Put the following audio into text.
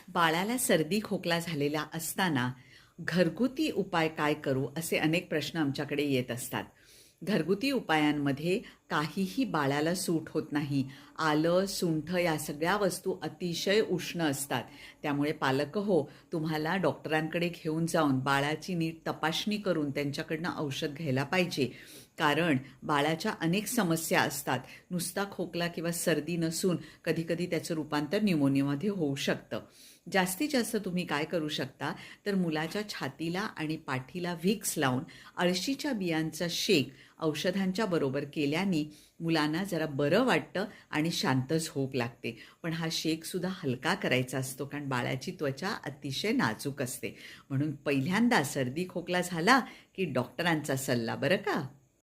बाळाला सर्दी खोकला झालेला असताना घरगुती उपाय काय करू असे अनेक प्रश्न आमच्याकडे येत असतात. घरगुती उपायांमध्ये काहीही बाळाला सूट होत नाही. आलं, सुंठ या सगळ्या वस्तू अतिशय उष्ण असतात. त्यामुळे पालक हो, तुम्हाला डॉक्टरांकडे घेऊन जाऊन बाळाची नीट तपासणी करून त्यांच्याकडनं औषध घ्यायला पाहिजे. कारण बाळाच्या अनेक समस्या असतात. नुसता खोकला किंवा सर्दी नसून कधीकधी त्याचं रूपांतर न्यूमोनियामध्ये होऊ शकतं. जास्तीत जास्त तुम्ही काय करू शकता, तर मुलाच्या छातीला आणि पाठीला व्हिक्स लावून अळशीच्या बियांचा शेक औषधांच्या बरोबर केल्याने मुलांना जरा बरं वाटतं आणि शांत झोप लागते. पण हा शेकसुद्धा हलका करायचा असतो, कारण बाळाची त्वचा अतिशय नाजूक असते. म्हणून पहिल्यांदा सर्दी खोकला झाला की डॉक्टरांचा सल्ला बरं का.